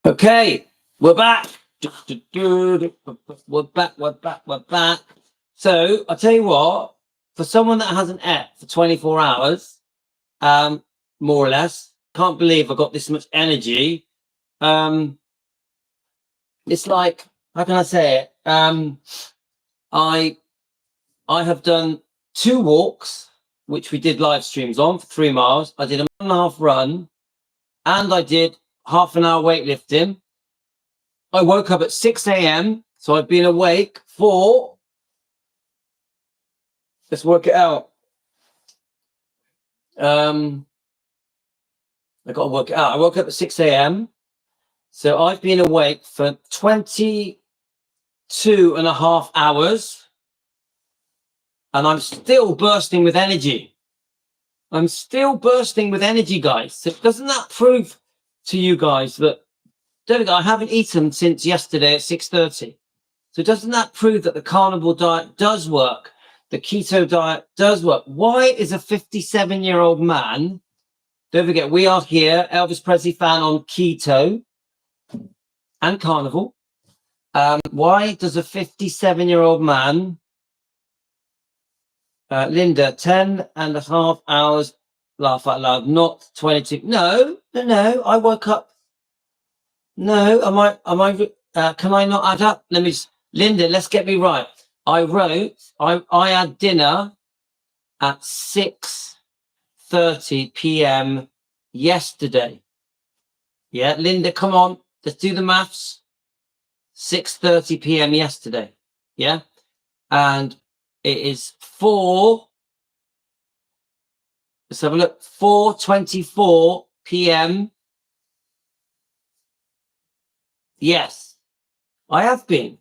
Okay, we're back. We're back. So I'll tell you what, for someone that hasn't ate for 24 hours, more or less, can't believe I got this much energy. It's like, how can I say it? I have done 2 walks, which we did live streams on for 3 miles. I did a 1.5 run, and I did half an hour weightlifting. I woke up at 6 a.m. So I've been awake for, let's work it out. I got to work it out. I woke up at 6 a.m. So I've been awake for 22.5 hours. And I'm still bursting with energy. I'm still bursting with energy, guys. So doesn't that prove to you guys that, I haven't eaten since yesterday at 6:30. So doesn't that prove that the carnivore diet does work? The keto diet does work. Why is a 57-year-old man, don't forget, we are here, Elvis Presley fan on keto and carnivore. Why does a 57-year-old man, Linda, 10.5 hours, laugh out loud, not 22. No, I woke up. No, can I not add up? Linda, let's get me right. I had dinner at 6:30 p.m. yesterday. Yeah, Linda, come on, let's do the maths. 6:30 p.m. yesterday. Yeah, and it is 4. Let's have a look. 4:24 p.m. Yes, I have been.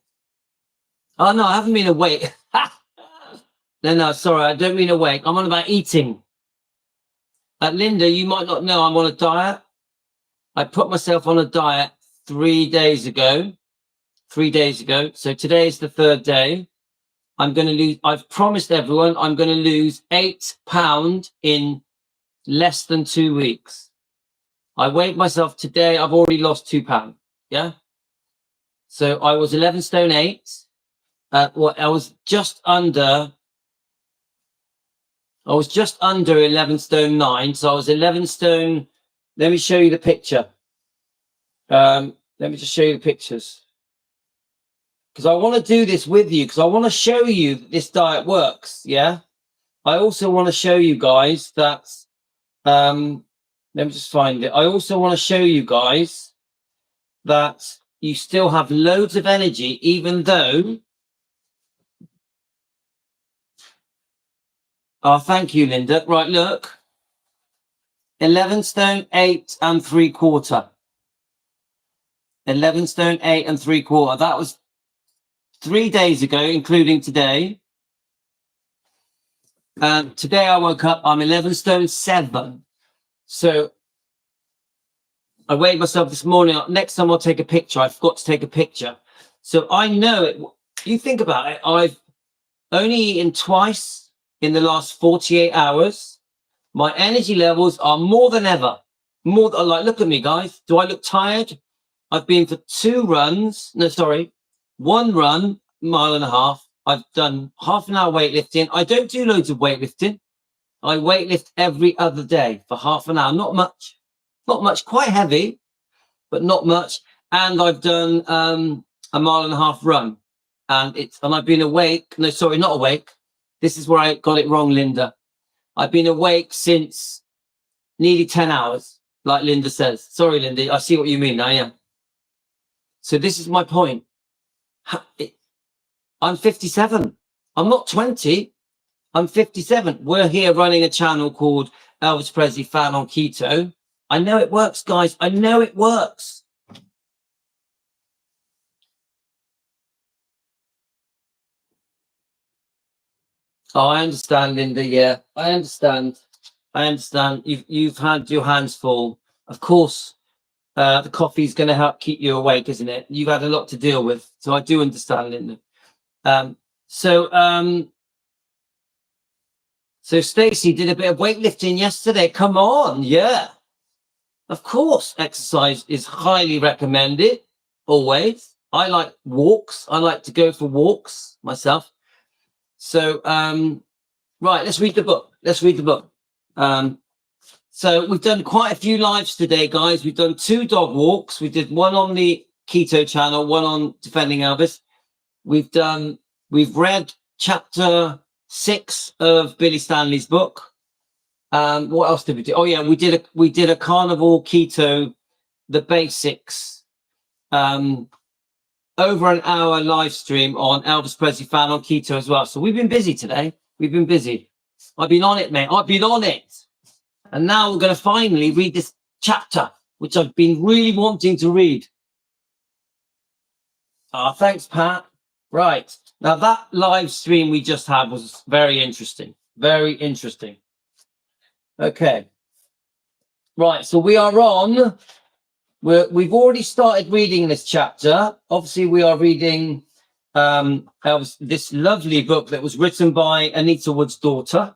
Oh no, I haven't been awake. No, sorry, I don't mean awake. I'm on about eating. Linda, you might not know I'm on a diet. I put myself on a diet 3 days ago. 3 days ago. So today is the 3rd day. I'm going to lose, I've promised everyone I'm going to lose 8 pounds in less than 2 weeks. I weighed myself today. I've already lost 2 pounds. Yeah. So I was 11 stone 8. I was just under 11 stone 9. So I was 11 stone. Let me show you the picture. Let me just show you the pictures. Because I want to do this with you, because I want to show you that this diet works. Yeah. I also want to show you guys that, let me just find it. I also want to show you guys that you still have loads of energy, even though, oh, thank you, Linda. Right, look, 11 stone 8 3/4. 11 stone 8 3/4. That was 3 days ago, including today. And today I woke up, I'm 11 stone 7. So I weighed myself this morning. Next time I'll take a picture. I forgot to take a picture. So I know it. You think about it. I've only eaten twice in the last 48 hours. My energy levels are more than ever. Look at me, guys. Do I look tired? I've been for 2 runs. No, sorry. 1 run, 1.5 miles. I've done half an hour weightlifting. I don't do loads of weightlifting. I weightlift every other day for half an hour. Not much, quite heavy, but not much. And I've done 1.5 mile run. And I've been awake. No, sorry, not awake. This is where I got it wrong, Linda. I've been awake since nearly 10 hours, like Linda says. Sorry, Linda. I see what you mean now, yeah. So this is my point. I'm 57. I'm not 20. I'm 57. We're here running a channel called Elvis Presley Fan on Keto. I know it works, guys. I know it works. Oh, I understand, Linda. Yeah, I understand. You've had your hands full. Of course, the coffee's going to help keep you awake, isn't it? You've had a lot to deal with. So I do understand, Linda. So Stacey did a bit of weightlifting yesterday. Come on. Yeah. Of course, exercise is highly recommended, always. I like walks. I like to go for walks myself. So, right, let's read the book. Let's read the book. So we've done quite a few lives today, guys. We've done 2 dog walks. We did one on the Keto channel, one on Defending Elvis. We've read chapter 6 of Billy Stanley's book. What else did we do? Oh yeah, we did a carnivore keto, the basics, over an hour live stream on Elvis Presley Fan on Keto as well. So we've been busy today. We've been busy. I've been on it, mate. I've been on it. And now we're going to finally read this chapter, which I've been really wanting to read. Thanks, Pat. Right. Now, that live stream we just had was very interesting. Very interesting. Okay. Right. So we are on. We've already started reading this chapter. Obviously, we are reading this lovely book that was written by Anita Wood's daughter.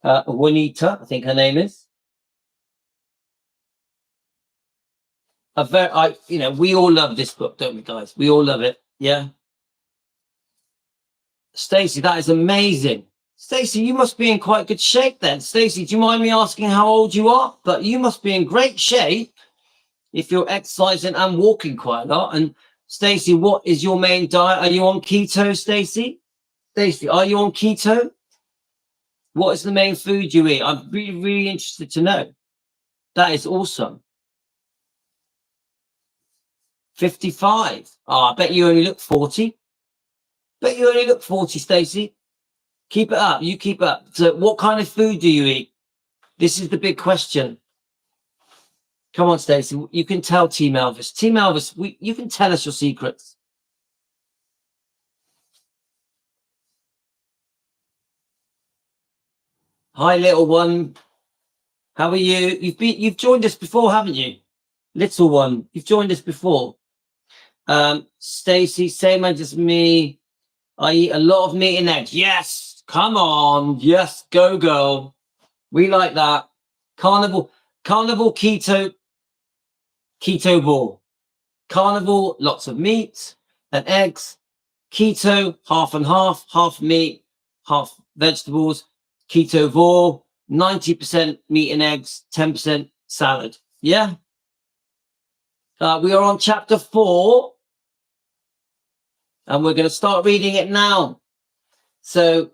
Juanita, I think her name is. We all love this book, don't we, guys? We all love it. Yeah. Stacey, that is amazing. Stacey, you must be in quite good shape then. Stacey, do you mind me asking how old you are? But you must be in great shape if you're exercising and walking quite a lot. And Stacey, what is your main diet? Are you on keto, Stacey? Stacey, are you on keto? What is the main food you eat? I'm really, really interested to know. That is awesome. 55. I bet you only look 40. Bet you only look 40, Stacey. Keep it up. You keep up. So what kind of food do you eat? This is the big question. Come on, Stacey. You can tell Team Elvis. Team Elvis, you can tell us your secrets. Hi, little one. How are you? You've joined us before, haven't you? Little one, you've joined us before. Stacey, same age as me. I eat a lot of meat and eggs. Yes, come on. Yes, go girl. We like that. Carnival keto ball. Carnival, lots of meat and eggs. Keto, half and half meat, half vegetables. Ketovore, 90% meat and eggs, 10% salad. Yeah. We are on chapter 4. And we're going to start reading it now. So,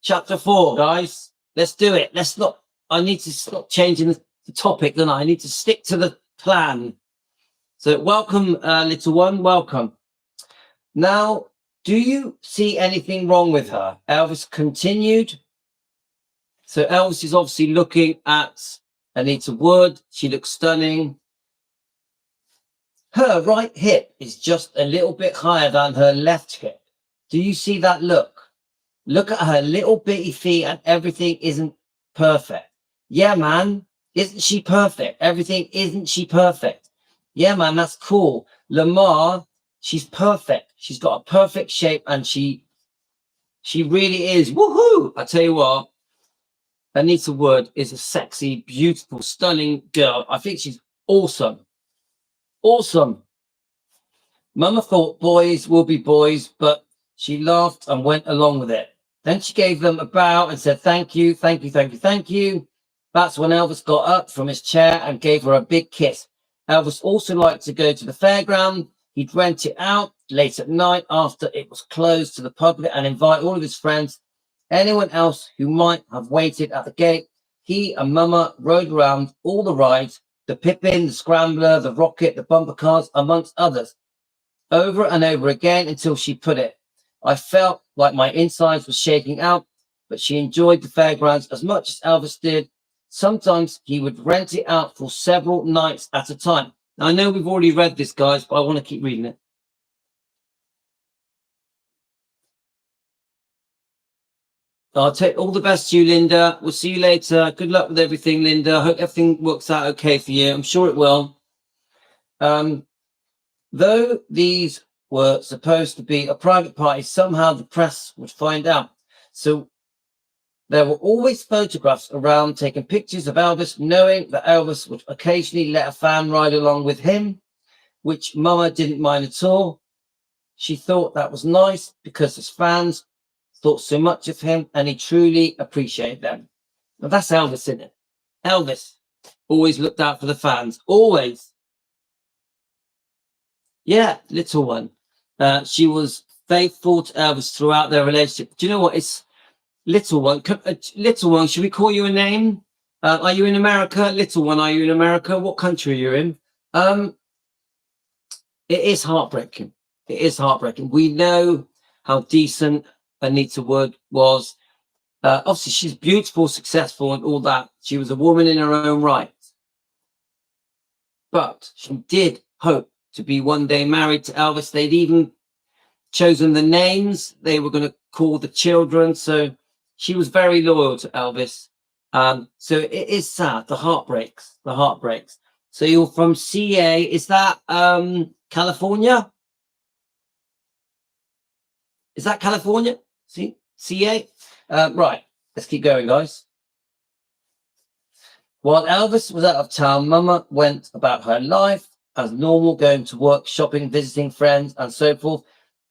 chapter 4, guys. Let's do it. I need to stop changing the topic, don't I? I need to stick to the plan. So, welcome, little one. Welcome. Now, do you see anything wrong with her? Elvis continued. So, Elvis is obviously looking at Anita Wood. She looks stunning. Her right hip is just a little bit higher than her left hip. Do you see that look? Look at her little bitty feet and everything isn't perfect. Yeah, man. Isn't she perfect? Everything isn't she perfect? Yeah, man, that's cool. Lamar, she's perfect. She's got a perfect shape and she really is. Woohoo! I tell you what, Anita Wood is a sexy, beautiful, stunning girl. I think she's awesome. Awesome. Mama thought boys will be boys, but she laughed and went along with it. Then she gave them a bow and said, thank you, thank you, thank you, thank you. That's when Elvis got up from his chair and gave her a big kiss. Elvis also liked to go to the fairground. He'd rent it out late at night after it was closed to the public and invite all of his friends, anyone else who might have waited at the gate. He and Mama rode around all the rides, the Pippin, the Scrambler, the Rocket, the bumper cars, amongst others, over and over again until she put it. I felt like my insides were shaking out, but she enjoyed the fairgrounds as much as Elvis did. Sometimes he would rent it out for several nights at a time. Now, I know we've already read this, guys, but I want to keep reading it. I'll take all the best to you, Linda. We'll see you later. Good luck with everything, Linda. I hope everything works out okay for you. I'm sure it will. Though these were supposed to be a private party, somehow the press would find out. So There were always photographs around taking pictures of Elvis, knowing that Elvis would occasionally let a fan ride along with him, which Mama didn't mind at all. She thought that was nice because his fans thought so much of him and he truly appreciated them. Now that's Elvis, isn't it? Elvis always looked out for the fans, always. Yeah, little one. She was faithful to Elvis throughout their relationship. Do you know what? It's little one. Little one, should we call you a name? Are you in America? Little one, are you in America? What country are you in? It is heartbreaking. It is heartbreaking. We know how decent Anita Wood was. Obviously, she's beautiful, successful, and all that. She was a woman in her own right. But she did hope to be one day married to Elvis. They'd even chosen the names they were going to call the children. So she was very loyal to Elvis. So it is sad. The heartbreaks. The heartbreaks. So you're from CA. Is that California? Is that California? See, CA? Right. Let's keep going, guys. While Elvis was out of town, Mama went about her life as normal, going to work, shopping, visiting friends, and so forth.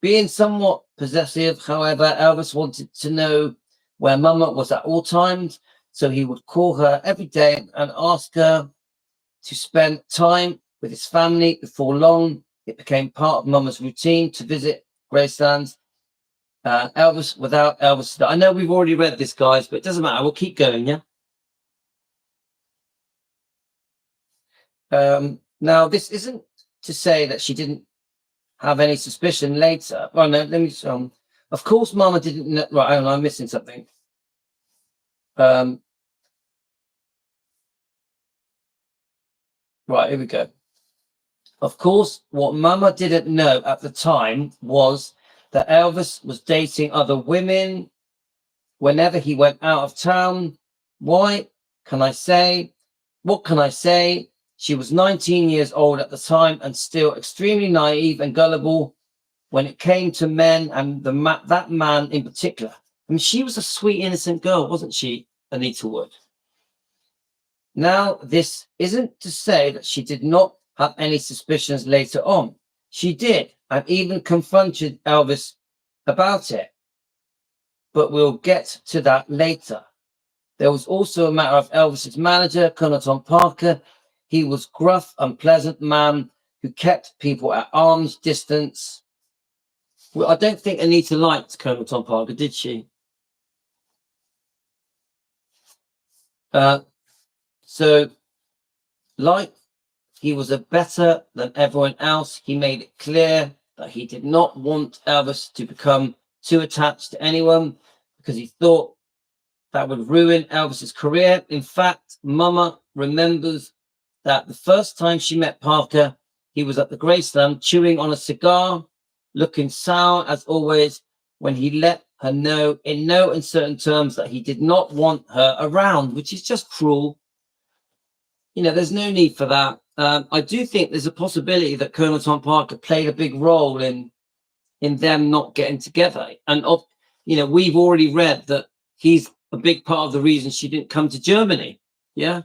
Being somewhat possessive, however, Elvis wanted to know where Mama was at all times, so he would call her every day and ask her to spend time with his family. Before long, it became part of Mama's routine to visit Graceland's Elvis without Elvis. I know we've already read this, guys, but it doesn't matter. We'll keep going, yeah? Now, this isn't to say that she didn't have any suspicion later. Oh, no, let me... of course, Mama didn't know... Right, hang on, I'm missing something. Right, here we go. Of course, what Mama didn't know at the time was that Elvis was dating other women whenever he went out of town. What can I say? She was 19 years old at the time and still extremely naive and gullible when it came to men and that man in particular. I mean, she was a sweet, innocent girl, wasn't she, Anita Wood? Now, this isn't to say that she did not have any suspicions later on. She did, and even confronted Elvis about it. But we'll get to that later. There was also a matter of Elvis's manager, Colonel Tom Parker. He was gruff, unpleasant man who kept people at arm's distance. Well, I don't think Anita liked Colonel Tom Parker, did she? So, like he was a better than everyone else, he made it clear that he did not want Elvis to become too attached to anyone because he thought that would ruin Elvis's career. In fact, Mama remembers that the first time she met Parker, he was at the Graceland chewing on a cigar, looking sour as always, when he let her know in no uncertain terms that he did not want her around, which is just cruel. You know, there's no need for that. I do think there's a possibility that Colonel Tom Parker played a big role in them not getting together. And, you know, we've already read that he's a big part of the reason she didn't come to Germany, yeah,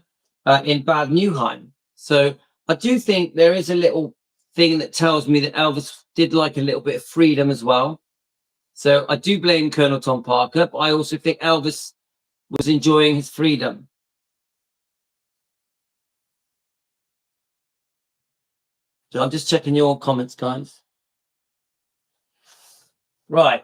in Bad Neuheim. So I do think there is a little thing that tells me that Elvis did like a little bit of freedom as well. So I do blame Colonel Tom Parker, but I also think Elvis was enjoying his freedom. So I'm just checking your comments, guys. Right.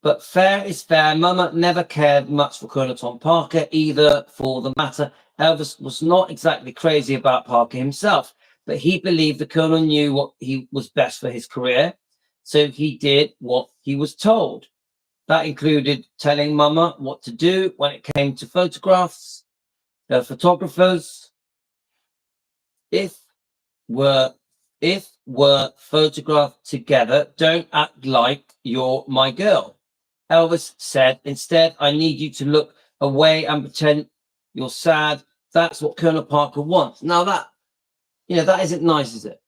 But fair is fair. Mama never cared much for Colonel Tom Parker either, for the matter. Elvis was not exactly crazy about Parker himself, but he believed the Colonel knew what he was best for his career, so he did what he was told. That included telling Mama what to do when it came to photographs, photographers. If were photographed together, don't act like you're my girl. Elvis said, instead, I need you to look away and pretend you're sad. That's what Colonel Parker wants. Now that, that isn't nice, is it?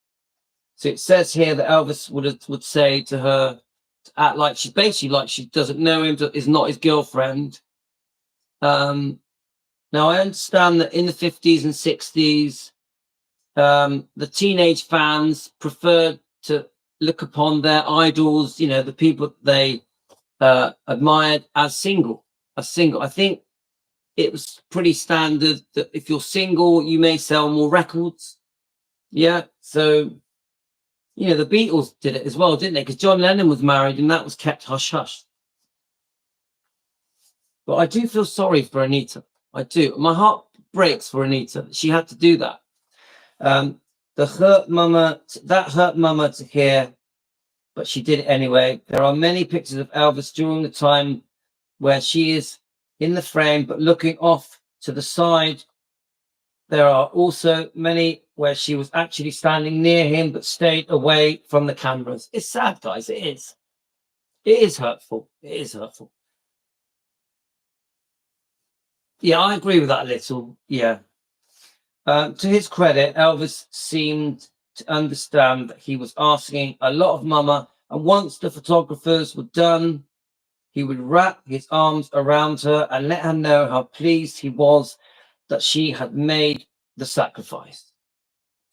So it says here that Elvis would say to her, act like she's basically like she doesn't know him, is not his girlfriend. Now I understand that in the 50s and 60s, the teenage fans preferred to look upon their idols, you know, the people they admired as single. I think it was pretty standard that if you're single, you may sell more records. Yeah. So, you know, the Beatles did it as well, didn't they? Because John Lennon was married and that was kept hush hush. But I do feel sorry for Anita. I do. My heart breaks for Anita. She had to do that. That hurt mama to hear, but she did it anyway. There are many pictures of Elvis during the time where she is in the frame, but looking off to the side. There are also many where she was actually standing near him, but stayed away from the cameras. It's sad, guys. It is. It is hurtful. It is hurtful. Yeah, I agree with that a little. Yeah. To his credit, Elvis seemed to understand that he was asking a lot of mama, and once the photographers were done, he would wrap his arms around her and let her know how pleased he was that she had made the sacrifice.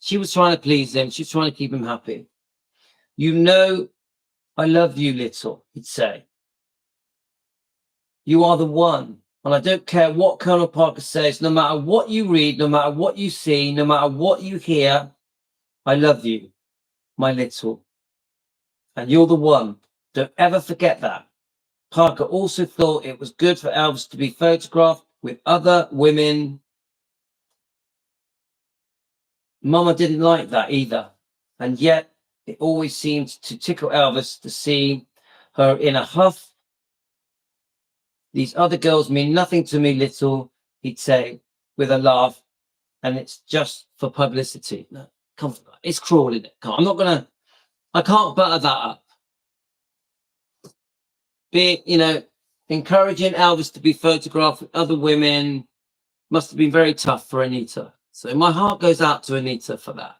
She was trying to please him. She was trying to keep him happy. You know, I love you, little, he'd say. You are the one. And I don't care what Colonel Parker says, no matter what you read, no matter what you see, no matter what you hear, I love you, my little. And you're the one. Don't ever forget that. Parker also thought it was good for Elvis to be photographed with other women. Mama didn't like that either. And yet it always seemed to tickle Elvis to see her in a huff. These other girls mean nothing to me, little, he'd say with a laugh. And it's just for publicity. No, come on, it's cruel, isn't it? I can't butter that up. Encouraging Elvis to be photographed with other women must have been very tough for Anita. So my heart goes out to Anita for that.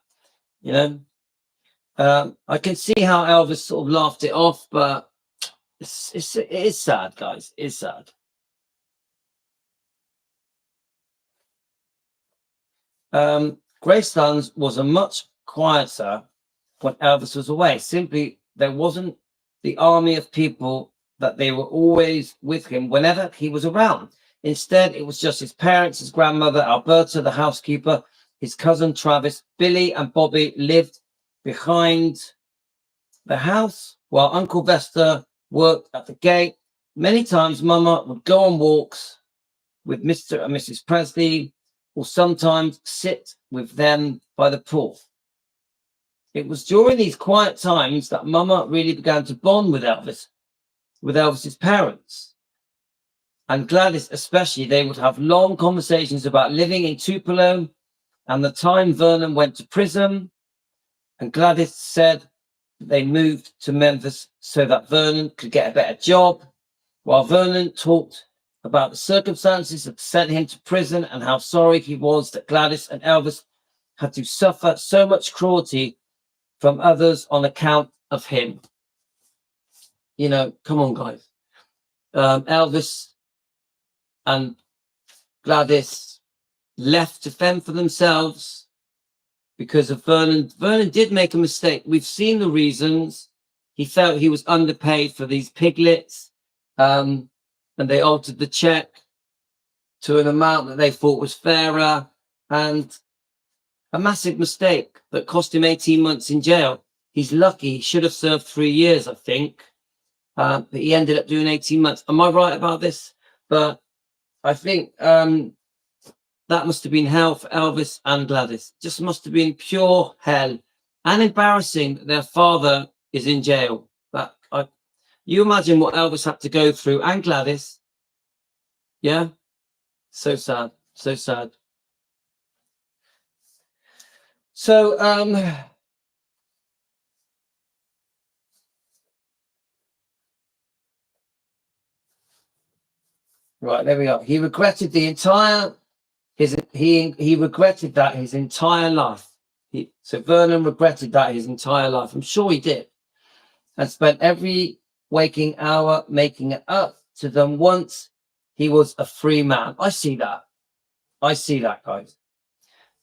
I can see how Elvis sort of laughed it off, but it is sad, guys. It's sad. Graceland's was a much quieter when Elvis was away. Simply, there wasn't the army of people that they were always with him whenever he was around. Instead, it was just his parents, his grandmother, Alberta, the housekeeper, his cousin Travis, Billy and Bobby lived behind the house while Uncle Vesta worked at the gate. Many times Mama would go on walks with Mr. and Mrs. Presley, or sometimes sit with them by the pool. It was during these quiet times that Mama really began to bond with Elvis's parents. And Gladys especially. They would have long conversations about living in Tupelo and the time Vernon went to prison. And Gladys said they moved to Memphis so that Vernon could get a better job, while Vernon talked about the circumstances that sent him to prison and how sorry he was that Gladys and Elvis had to suffer so much cruelty from others on account of him. Come on, guys. Elvis and Gladys left to fend for themselves because of Vernon. Vernon did make a mistake. We've seen the reasons. He felt he was underpaid for these piglets, and they altered the check to an amount that they thought was fairer, and a massive mistake that cost him 18 months in jail. He's lucky. He should have served 3 years, I think, but he ended up doing 18 months. Am I right about this? But I think that must have been hell for Elvis and Gladys. Just must have been pure hell, and embarrassing that their father is in jail. You imagine what Elvis had to go through, and Gladys. Yeah, so sad, so sad. So right, there we are. He regretted he regretted that his entire life. So Vernon regretted that his entire life. I'm sure he did. And spent every waking hour, making it up to them once he was a free man. I see that. I see that, guys.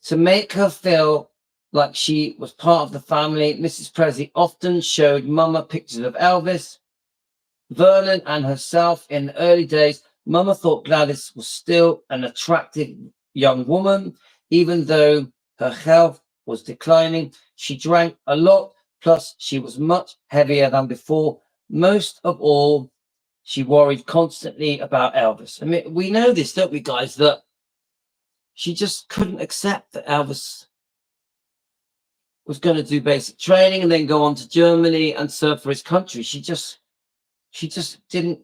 To make her feel like she was part of the family, Mrs. Presley often showed Mama pictures of Elvis, Vernon, and herself in the early days. Mama thought Gladys was still an attractive young woman, even though her health was declining. She drank a lot, plus she was much heavier than before. Most of all, she worried constantly about Elvis. I mean, we know this, don't we, guys, that she just couldn't accept that Elvis was going to do basic training and then go on to Germany and serve for his country. She just didn't.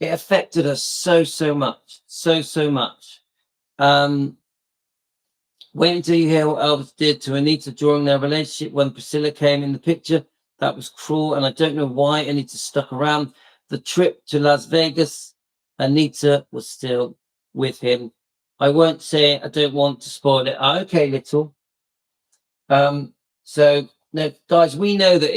It affected her so much, so much. Wait until you hear what Elvis did to Anita during their relationship when Priscilla came in the picture. That was cruel, and I don't know why Anita stuck around. The trip to Las Vegas, Anita was still with him. I won't say it. I don't want to spoil it. Okay, little. So no, guys, we know that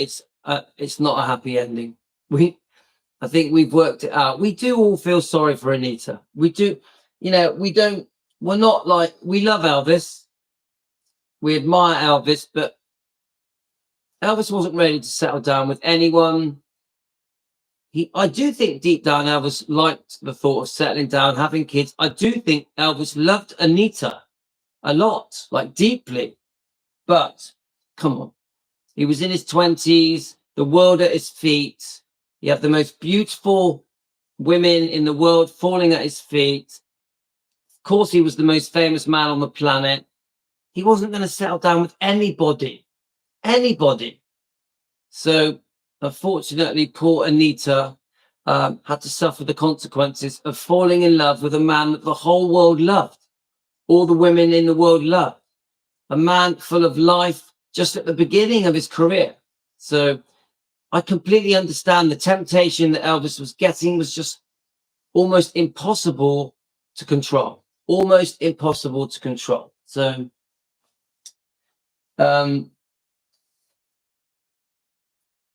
it's not a happy ending. I think we've worked it out. We do all feel sorry for Anita. We do, we're not like, we love Elvis. We admire Elvis, but Elvis wasn't ready to settle down with anyone. I do think deep down Elvis liked the thought of settling down, having kids. I do think Elvis loved Anita a lot, like deeply. But come on, he was in his 20s, the world at his feet. He had the most beautiful women in the world falling at his feet. Of course, he was the most famous man on the planet. He wasn't going to settle down with anybody. So, unfortunately, poor Anita had to suffer the consequences of falling in love with a man that the whole world loved. All the women in the world loved. A man full of life just at the beginning of his career. So I completely understand the temptation that Elvis was getting was just almost impossible to control. Almost impossible to control. So,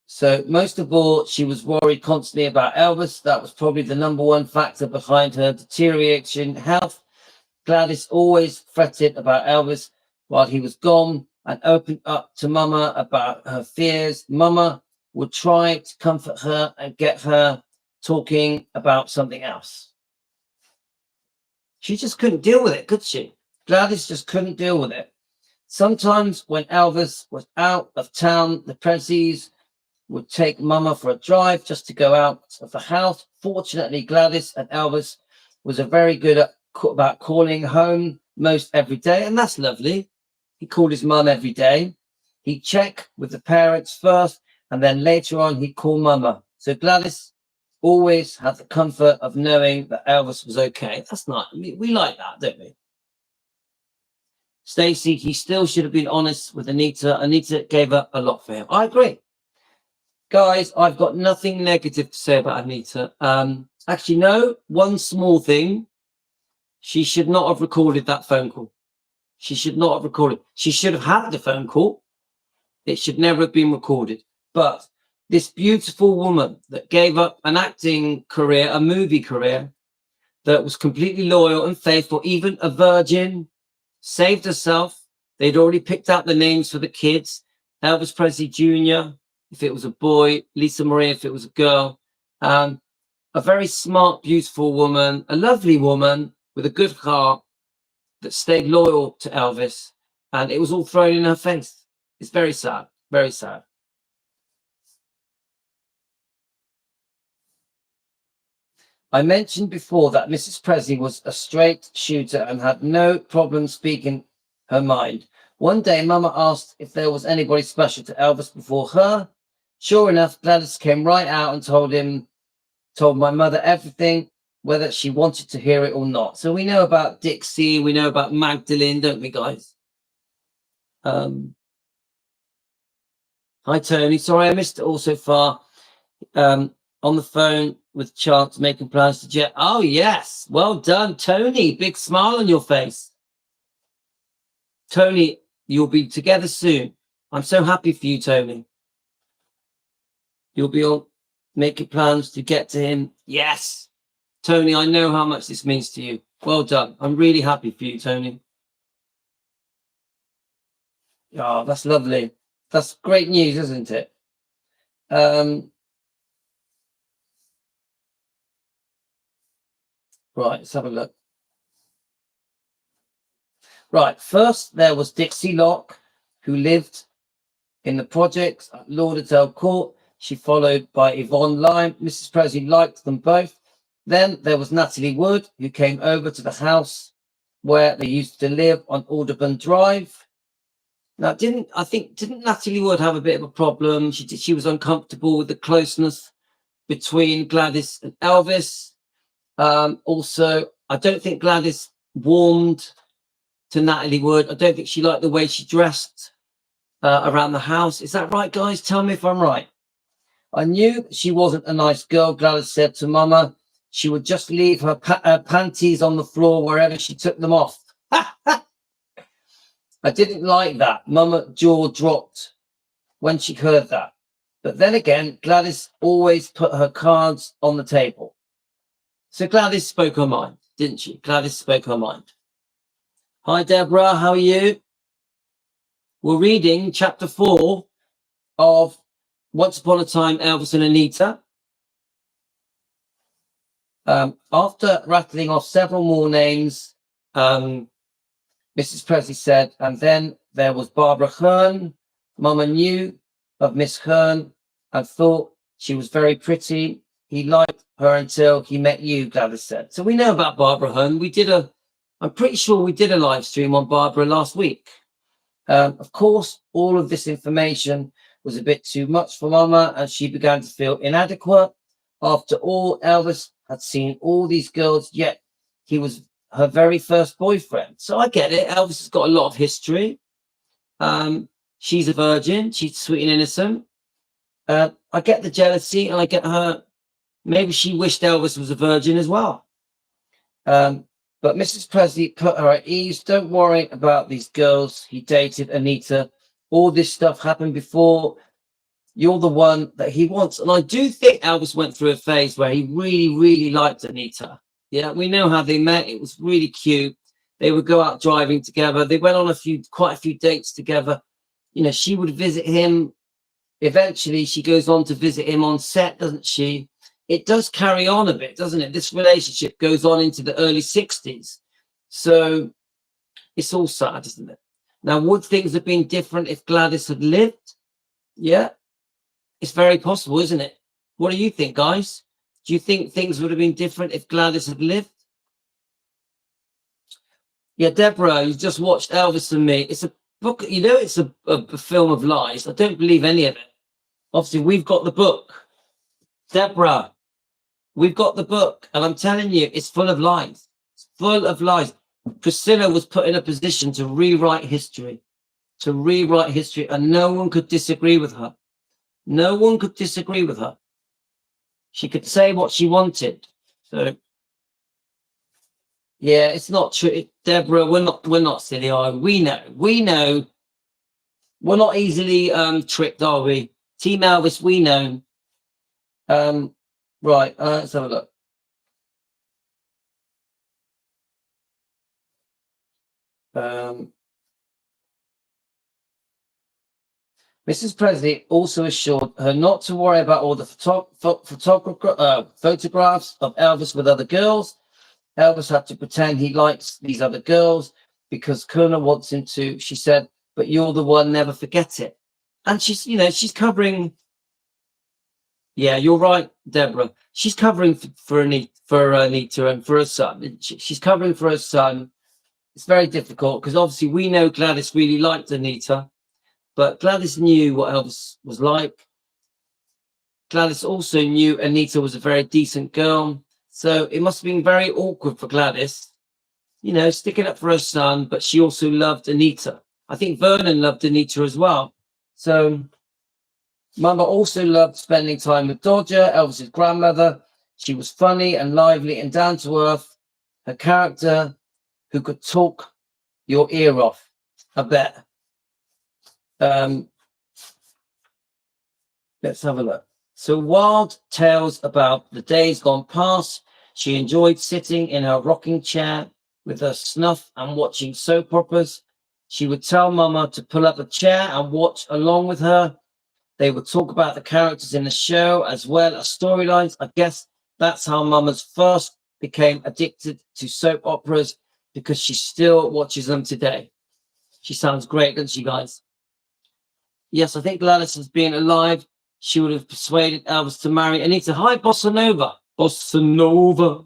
so most of all, she was worried constantly about Elvis. That was probably the number one factor behind her deterioration in health. Gladys always fretted about Elvis while he was gone and opened up to Mama about her fears. Mama would try to comfort her and get her talking about something else. She just couldn't deal with it, could she? Gladys just couldn't deal with it. Sometimes when Elvis was out of town, the Presleys would take Mama for a drive just to go out of the house. Fortunately, Gladys and Elvis was very good about calling home most every day, and that's lovely. He called his mum every day. He'd check with the parents first, and then later on he'd call Mama. So Gladys always had the comfort of knowing that Elvis was okay. That's nice. We like that, don't we? Stacey, he still should have been honest with Anita. Anita gave up a lot for him. I agree. Guys, I've got nothing negative to say about Anita. Actually, no, one small thing. She should not have recorded that phone call. She should not have recorded. She should have had the phone call. It should never have been recorded. But this beautiful woman that gave up an acting career, a movie career, that was completely loyal and faithful, even a virgin, saved herself. They'd already picked out the names for the kids. Elvis Presley Jr., if it was a boy, Lisa Marie, if it was a girl. A very smart, beautiful woman, a lovely woman with a good heart that stayed loyal to Elvis. And it was all thrown in her face. It's very sad, very sad. I mentioned before that Mrs. Presley was a straight shooter and had no problem speaking her mind. One day, Mama asked if there was anybody special to Elvis before her. Sure enough, Gladys came right out and told my mother everything, whether she wanted to hear it or not. So we know about Dixie, we know about Magdalene, don't we, guys? Hi, Tony. Sorry, I missed it all so far. On the phone with Chance making plans to jet. Oh, yes. Well done, Tony. Big smile on your face. Tony, you'll be together soon. I'm so happy for you, Tony. You'll be on making plans to get to him. Yes. Tony, I know how much this means to you. Well done. I'm really happy for you, Tony. Oh, that's lovely. That's great news, isn't it? Right, let's have a look. Right, first there was Dixie Locke, who lived in the projects at Lauderdale Court. She followed by Yvonne Lyme. Mrs. Presley liked them both. Then there was Natalie Wood, who came over to the house where they used to live on Audubon Drive. Now, didn't Natalie Wood have a bit of a problem? She was uncomfortable with the closeness between Gladys and Elvis. Also, I don't think Gladys warmed to Natalie Wood. I don't think she liked the way she dressed around the house. Is that right, guys? Tell me if I'm right. I knew she wasn't a nice girl, Gladys said to Mama. She would just leave her panties on the floor wherever she took them off. I didn't like that. Mama jaw dropped when she heard that. But then again, Gladys always put her cards on the table. So Gladys spoke her mind, didn't she? Gladys spoke her mind. Hi, Deborah. How are you? We're reading chapter 4 of Once Upon a Time, Elvis and Anita. After rattling off several more names, Mrs. Presley said, and then there was Barbara Hearn. Mama knew of Miss Hearn and thought she was very pretty. He liked her until he met you, Gladys said. So we know about Barbara Hearn. I'm pretty sure we did a live stream on Barbara last week. Of course, all of this information was a bit too much for Mama, and she began to feel inadequate. After all, Elvis had seen all these girls, yet he was her very first boyfriend. So I get it. Elvis has got a lot of history. She's a virgin. She's sweet and innocent. I get the jealousy, and I get her. Maybe she wished Elvis was a virgin as well. But Mrs. Presley put her at ease. Don't worry about these girls. He dated Anita. All this stuff happened before. You're the one that he wants. And I do think Elvis went through a phase where he really, really liked Anita. Yeah, we know how they met. It was really cute. They would go out driving together. They went on quite a few dates together. You know, she would visit him. Eventually, she goes on to visit him on set, doesn't she? It does carry on a bit, doesn't it? This relationship goes on into the early 60s. So it's all sad, isn't it? Now, would things have been different if Gladys had lived? Yeah, it's very possible, isn't it? What do you think, guys? Do you think things would have been different if Gladys had lived? Yeah, Deborah, you just watched Elvis and Me. It's a book, you know, it's a film of lies. I don't believe any of it. Obviously, we've got the book. Deborah, we've got the book, and I'm telling you, it's full of lies. It's full of lies. Priscilla was put in a position to rewrite history, and no one could disagree with her. No one could disagree with her. She could say what she wanted. So, yeah, it's not true, Deborah. We're not silly, are we? We know. We're not easily tricked, are we? Team Elvis, we know. Right, let's have a look. Mrs. Presley also assured her not to worry about all the photographs of Elvis with other girls. Elvis had to pretend he likes these other girls because Colonel wants him to, she said, but you're the one, never forget it. And she's, you know, she's covering. Yeah, you're right, Deborah. She's covering for Anita and for her son. She's covering for her son. It's very difficult because obviously we know Gladys really liked Anita, but Gladys knew what Elvis was like. Gladys also knew Anita was a very decent girl. So it must have been very awkward for Gladys, you know, sticking up for her son, but she also loved Anita. I think Vernon loved Anita as well. So Mama also loved spending time with Dodger, Elvis's grandmother. She was funny and lively and down to earth. Her character who could talk your ear off, I bet. Let's have a look. So wild tales about the days gone past. She enjoyed sitting in her rocking chair with her snuff and watching soap operas. She would tell Mama to pull up a chair and watch along with her. They would talk about the characters in the show as well as storylines. I guess that's how Mama's first became addicted to soap operas, because she still watches them today. She sounds great, doesn't she, guys? Yes, I think Gladys, has been alive, she would have persuaded Elvis to marry Anita. Hi, Bossa Nova. Bossa Nova.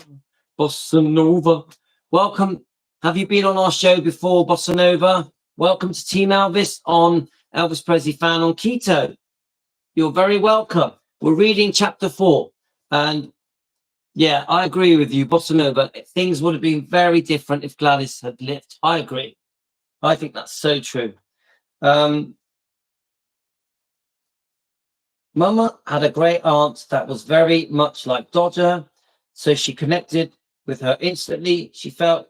Bossa Nova. Welcome. Have you been on our show before, Bossa Nova? Welcome to Team Elvis on Elvis Presley Fan on Keto. You're very welcome. We're reading chapter 4. And yeah, I agree with you, Bossa Nova. Things would have been very different if Gladys had lived. I agree. I think that's so true. Mama had a great aunt that was very much like Dodger, so she connected with her instantly. She felt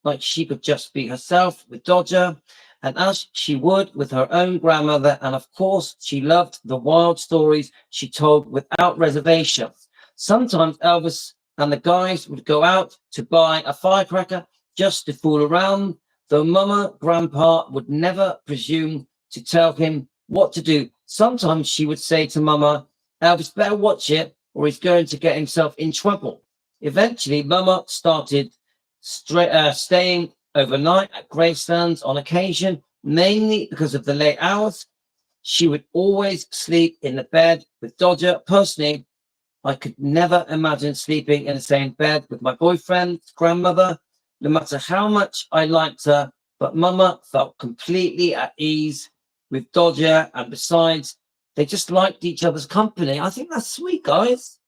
like she could just be herself with Dodger, and as she would with her own grandmother. And of course, she loved the wild stories she told without reservation. Sometimes Elvis and the guys would go out to buy a firecracker just to fool around, though Mama, Grandpa would never presume to tell him what to do. Sometimes she would say to Mama, Elvis better watch it or he's going to get himself in trouble. Eventually, Mama started staying overnight at Gracelands on occasion, mainly because of the late hours. She would always sleep in the bed with Dodger. Personally, I could never imagine sleeping in the same bed with my boyfriend's grandmother, no matter how much I liked her. But Mama felt completely at ease with Dodger, and besides, they just liked each other's company. I think that's sweet, guys.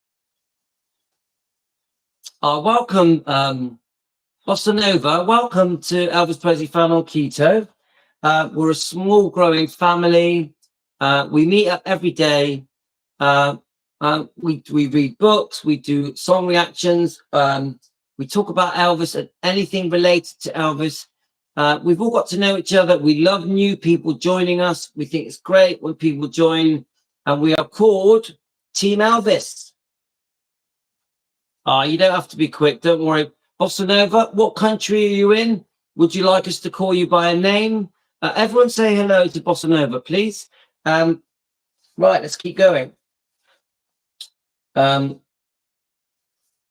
Welcome, Bossa Nova. Welcome to Elvis Presley Fan on Keto. We're a small growing family. We meet up every day. We read books. We do song reactions. We talk about Elvis and anything related to Elvis. We've all got to know each other. We love new people joining us. We think it's great when people join, and we are called Team Elvis. You don't have to be quick. Don't worry. Bossa Nova, what country are you in? Would you like us to call you by a name? Everyone say hello to Bossa Nova, please. Right, let's keep going.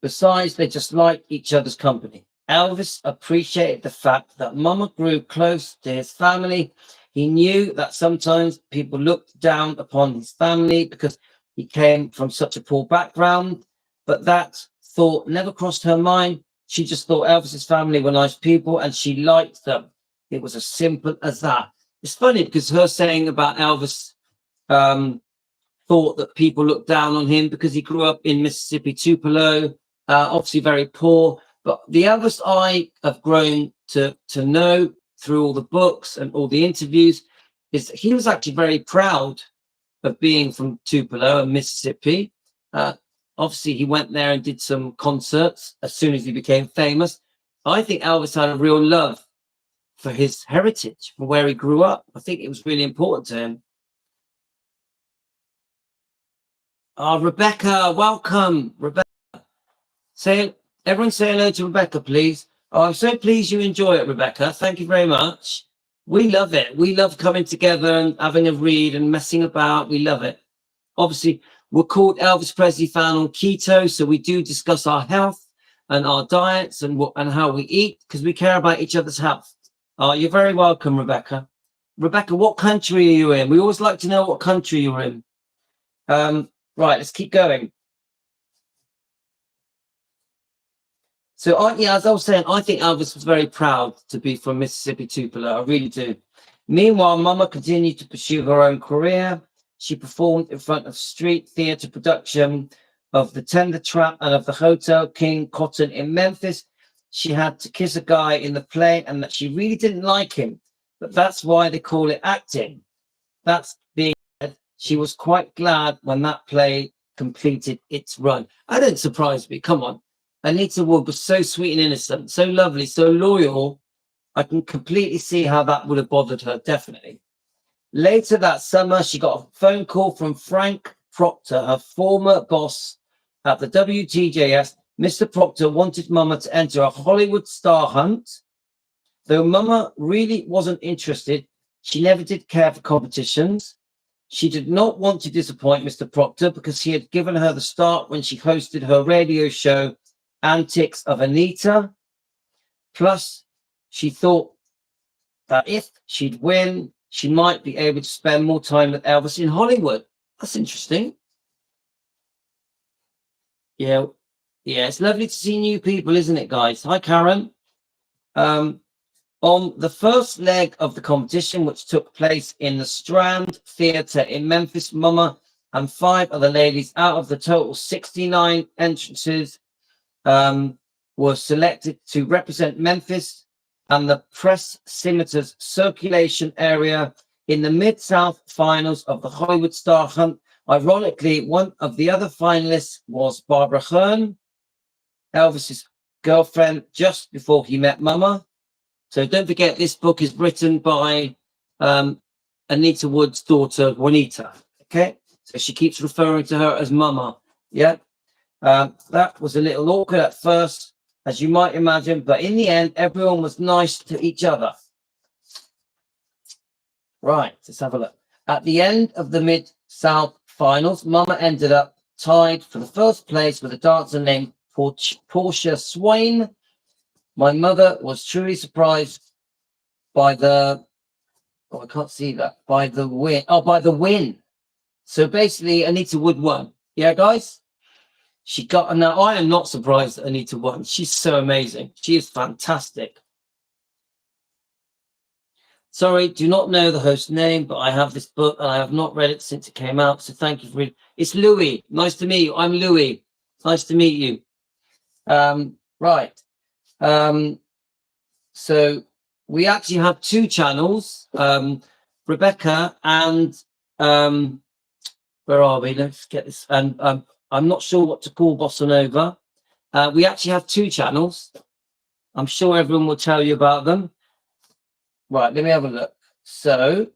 Besides, they just like each other's company. Elvis appreciated the fact that Mama grew close to his family. He knew that sometimes people looked down upon his family because he came from such a poor background, but that thought never crossed her mind. She just thought Elvis's family were nice people and she liked them. It was as simple as that. It's funny because her saying about Elvis thought that people looked down on him because he grew up in Mississippi, Tupelo, obviously very poor. But the Elvis I have grown to know through all the books and all the interviews is that he was actually very proud of being from Tupelo and Mississippi. Obviously, he went there and did some concerts as soon as he became famous. I think Elvis had a real love for his heritage, for where he grew up. I think it was really important to him. Rebecca, welcome. Rebecca, everyone say hello to Rebecca, please. I'm so pleased you enjoy it, Rebecca. Thank you very much. We love it. We love coming together and having a read and messing about. We love it. Obviously, we're called Elvis Presley Fan on Keto, so we do discuss our health and our diets and how we eat because we care about each other's health. You're very welcome, Rebecca. Rebecca, what country are you in? We always like to know what country you're in. Right, let's keep going. So, as I was saying, I think Elvis was very proud to be from Mississippi, Tupelo. I really do. Meanwhile, Mama continued to pursue her own career. She performed in front of street theater production of The Tender Trap and of the Hotel King Cotton in Memphis. She had to kiss a guy in the play and that she really didn't like him. But that's why they call it acting. That's being said, she was quite glad when that play completed its run. That didn't surprise me. Come on. Anita Wood was so sweet and innocent, so lovely, so loyal. I can completely see how that would have bothered her, definitely. Later that summer, she got a phone call from Frank Proctor, her former boss at the WTJS, Mr. Proctor wanted Mama to enter a Hollywood star hunt. Though Mama really wasn't interested, she never did care for competitions. She did not want to disappoint Mr. Proctor because he had given her the start when she hosted her radio show, Antics of Anita. Plus, she thought that if she'd win, she might be able to spend more time with Elvis in Hollywood. That's interesting. Yeah, it's lovely to see new people, isn't it, guys? Hi, Karen. On the first leg of the competition, which took place in the Strand Theatre in Memphis, Mama and 5 other ladies out of the total 69 entrances were selected to represent Memphis and the press scimitars circulation area in the Mid-South finals of the Hollywood Star Hunt. Ironically, one of the other finalists was Barbara Hearn, Elvis's girlfriend, just before he met Mama. So don't forget, this book is written by Anita Wood's daughter, Juanita. Okay, so she keeps referring to her as Mama. Yeah, that was a little awkward at first, as you might imagine, but in the end, everyone was nice to each other. Right, let's have a look. At the end of the Mid-South finals, Mama ended up tied for the first place with a dancer named Portia Swain. My mother was truly surprised by the, I can't see that, by the win. Oh, by the win. So basically, Anita Wood won. Yeah, guys? She got, now I am not surprised that Anita won. She's so amazing. She is fantastic. Sorry, do not know the host's name, but I have this book and I have not read it since it came out. So thank you for reading. It's Louis. Nice to meet you. I'm Louis. Nice to meet you. Right. So we actually have 2 channels, Rebecca and where are we? Let's get this. And I'm not sure what to call Bossa Nova. We actually have 2 channels. I'm sure everyone will tell you about them. Right, let me have a look. So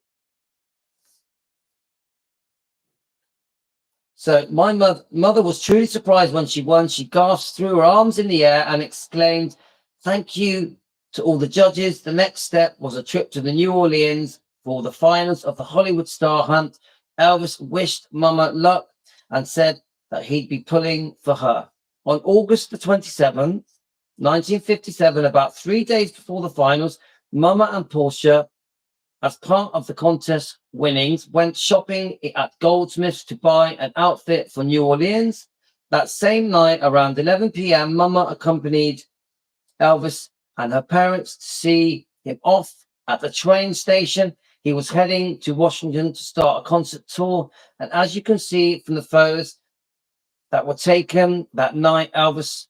my mother was truly surprised when she won. She gasped, threw her arms in the air and exclaimed, "Thank you to all the judges." The next step was a trip to the New Orleans for the finals of the Hollywood Star Hunt. Elvis wished Mama luck and said that he'd be pulling for her. On August the 27th, 1957, about 3 days before the finals, Mama and Portia, as part of the contest winnings, went shopping at Goldsmiths to buy an outfit for New Orleans. That same night, around 11 p.m., Mama accompanied Elvis and her parents to see him off at the train station. He was heading to Washington to start a concert tour. And as you can see from the photos that were taken that night, Elvis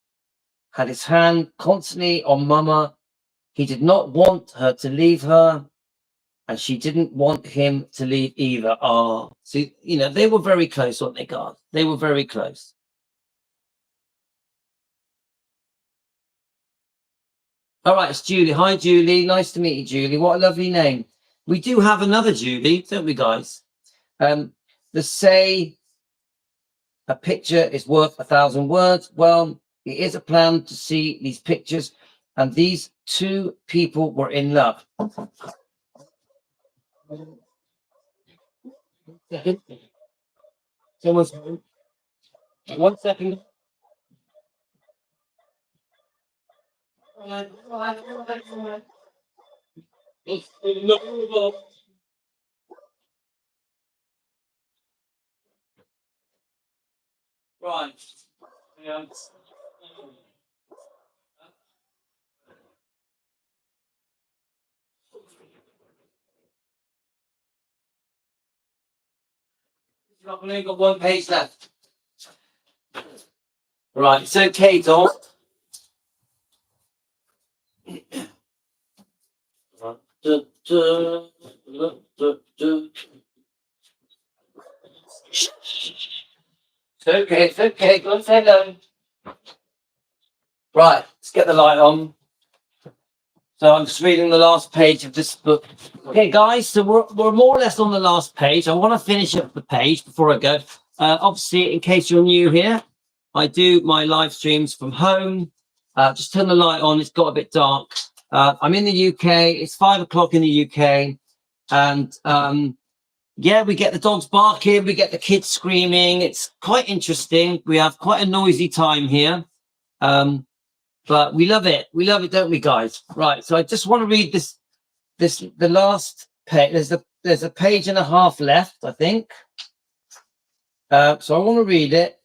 had his hand constantly on Mama. He did not want her to leave her, and she didn't want him to leave either. So, you know, they were very close, weren't they, guys? They were very close. All right, it's Julie. Hi, Julie. Nice to meet you, Julie. What a lovely name. We do have another Julie, don't we, guys? The say a picture is worth 1,000 words. Well, it is a plan to see these pictures, and these 2 people were in love. Someone's 1 second. Right. Yeah. I've only got 1 page left. Right, it's okay, Tom. It's okay. Go and say hello. Right, let's get the light on. So I'm just reading the last page of this book. Okay, guys, so we're more or less on the last page. I want to finish up the page before I go. Obviously, in case you're new here, I do my live streams from home. Just turn the light on. It's got a bit dark. I'm in the UK. It's 5 o'clock in the UK. And yeah, we get the dogs barking. We get the kids screaming. It's quite interesting. We have quite a noisy time here. But we love it. We love it, don't we, guys? Right. So I just want to read the last page. There's a page and a half left, I think. So I want to read it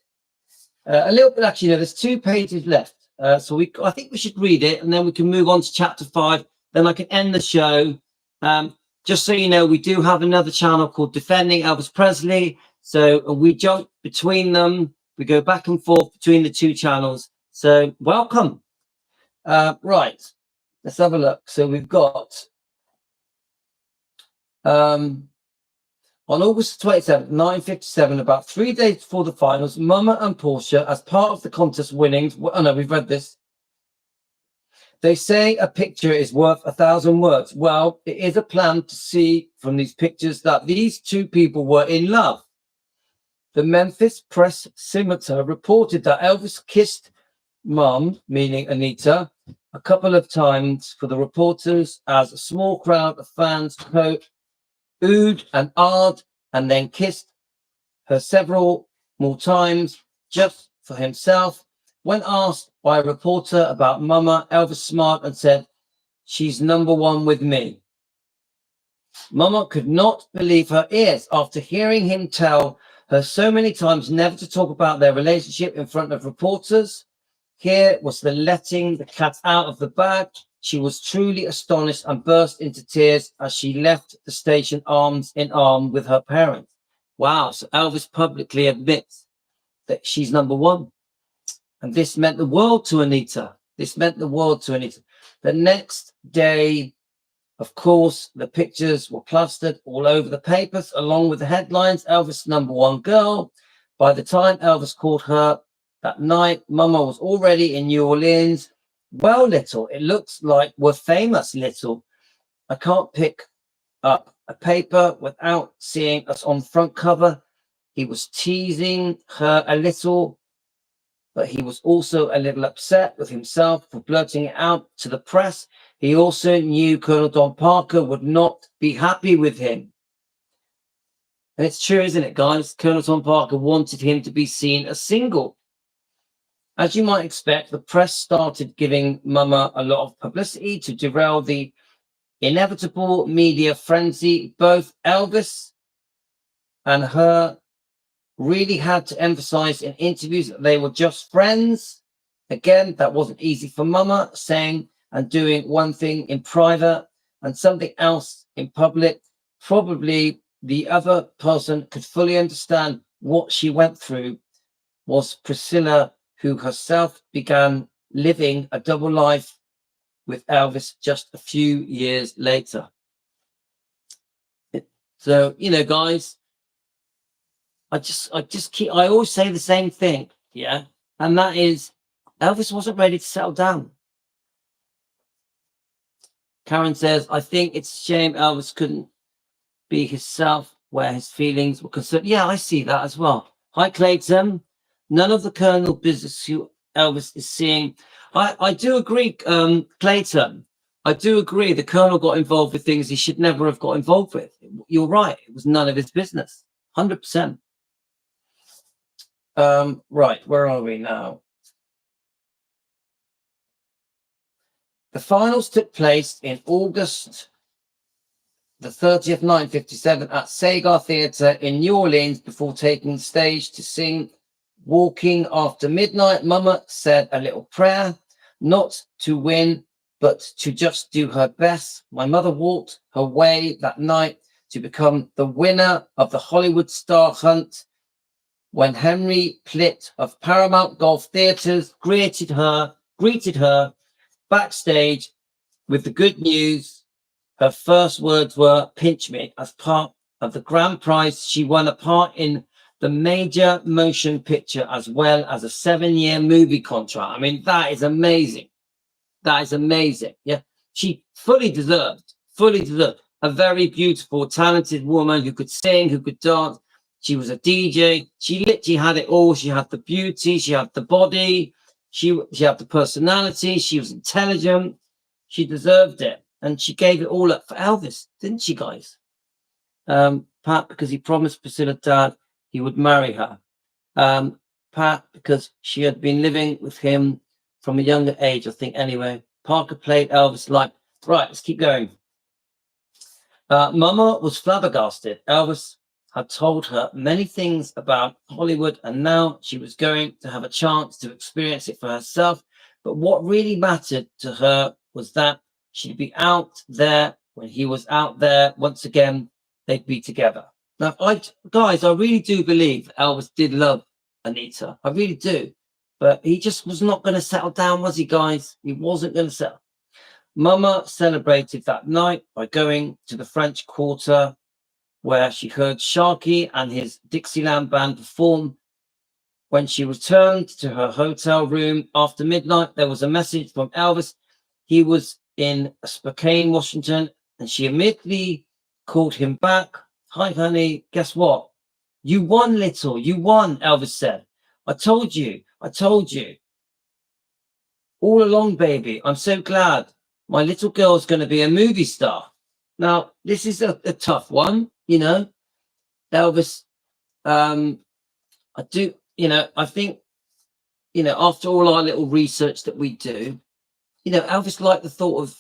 a little bit. Actually, no, there's 2 pages left. So I think we should read it, and then we can move on to chapter 5. Then I can end the show. Just so you know, we do have another channel called Defending Elvis Presley. So we jump between them. We go back and forth between the 2 channels. So welcome. Right. Let's have a look. So we've got on August 27th, 1957, about 3 days before the finals, Mama and Portia, as part of the contest winnings, oh no, we've read this. They say a picture is worth 1,000 words. Well, it is a plan to see from these pictures that these 2 people were in love. The Memphis Press Scimitar reported that Elvis kissed Mom, meaning Anita, a couple of times for the reporters as a small crowd of fans oohed and ahed, and then kissed her several more times just for himself. When asked by a reporter about Mama, Elvis smiled and said, "She's number 1 with me." Mama could not believe her ears after hearing him tell her so many times never to talk about their relationship in front of reporters. Here was the letting the cat out of the bag. She was truly astonished and burst into tears as she left the station arms in arm with her parents. Wow, so Elvis publicly admits that she's number 1. And this meant the world to Anita. This meant the world to Anita. The next day, of course, the pictures were plastered all over the papers, along with the headlines, Elvis number 1 girl. By the time Elvis called her that night, Mama was already in New Orleans. Well, Little, it looks like we're famous, Little. I can't pick up a paper without seeing us on front cover. He was teasing her a little, but he was also a little upset with himself for blurting it out to the press. He also knew Colonel Don Parker would not be happy with him. And it's true, isn't it, guys? Colonel Don Parker wanted him to be seen as single. As you might expect, the press started giving Mama a lot of publicity to derail the inevitable media frenzy. Both Elvis and her really had to emphasize in interviews that they were just friends. Again, that wasn't easy for Mama, saying and doing one thing in private and something else in public. Probably the other person could fully understand what she went through was Priscilla, who herself began living a double life with Elvis just a few years later. So, you know, guys, I always say the same thing, yeah, and that is Elvis wasn't ready to settle down. Karen says, I think it's a shame Elvis couldn't be himself where his feelings were concerned. Yeah, I see that as well. Hi, Clayton. None of the Colonel business who Elvis is seeing. I do agree, Clayton. I do agree the Colonel got involved with things he should never have got involved with. You're right. It was none of his business. 100%. Right, where are we now? The finals took place in August the 30th, 1957 at Sagar Theatre in New Orleans before taking the stage to sing Walking After Midnight. Mama said a little prayer, not to win, but to just do her best. My mother walked her way that night to become the winner of the Hollywood Star Hunt. When Henry Plitt of Paramount Golf Theaters greeted her backstage with the good news, her first words were, "Pinch me." As part of the grand prize, she won a part in the major motion picture as well as a 7-year movie contract. I mean, that is amazing. That is amazing. Yeah, she fully deserved a very beautiful, talented woman who could sing, who could dance. She was a DJ. She literally had it all. She had the beauty. She had the body. She had the personality. She was intelligent. She deserved it. And she gave it all up for Elvis, didn't she, guys? Pat, because he promised Priscilla's dad he would marry her. Pat, because she had been living with him from a younger age, I think, anyway. Parker played Elvis like, right, let's keep going. Mama was flabbergasted. Elvis had told her many things about Hollywood, and now she was going to have a chance to experience it for herself. But what really mattered to her was that she'd be out there when he was out there. Once again, they'd be together. Now, guys, I really do believe Elvis did love Anita. I really do. But he just was not going to settle down, was he, guys? He wasn't going to settle. Mama celebrated that night by going to the French Quarter, where she heard Sharkey and his Dixieland band perform. When she returned to her hotel room after midnight, there was a message from Elvis. He was in Spokane, Washington, and she immediately called him back. Hi, honey, guess what? You won, little. You won, Elvis said. I told you. All along, baby. I'm so glad. My little girl's going to be a movie star. Now, this is a tough one, you know. Elvis, I think, after all our little research that we do, Elvis liked the thought of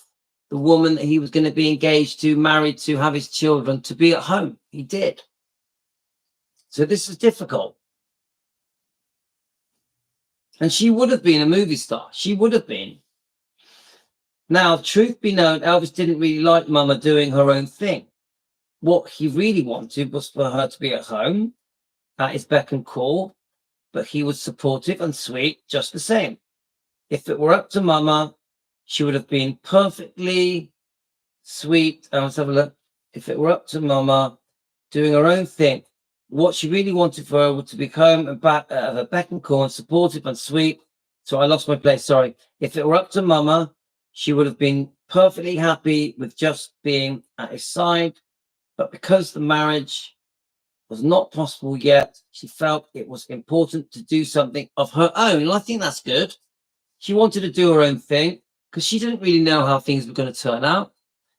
the woman that he was going to be engaged to, married to, have his children, to be at home. He did. So this is difficult. And she would have been a movie star. She would have been. Now, truth be known, Elvis didn't really like Mama doing her own thing. What he really wanted was for her to be at home, at his beck and call, but he was supportive and sweet just the same. If it were up to Mama, she would have been perfectly sweet. Let's have a look. If it were up to Mama doing her own thing, what she really wanted for her was to be home and back at her beck and call and supportive and sweet. So I lost my place, sorry. If it were up to Mama, she would have been perfectly happy with just being at his side. But because the marriage was not possible yet, she felt it was important to do something of her own. And I think that's good. She wanted to do her own thing because she didn't really know how things were going to turn out.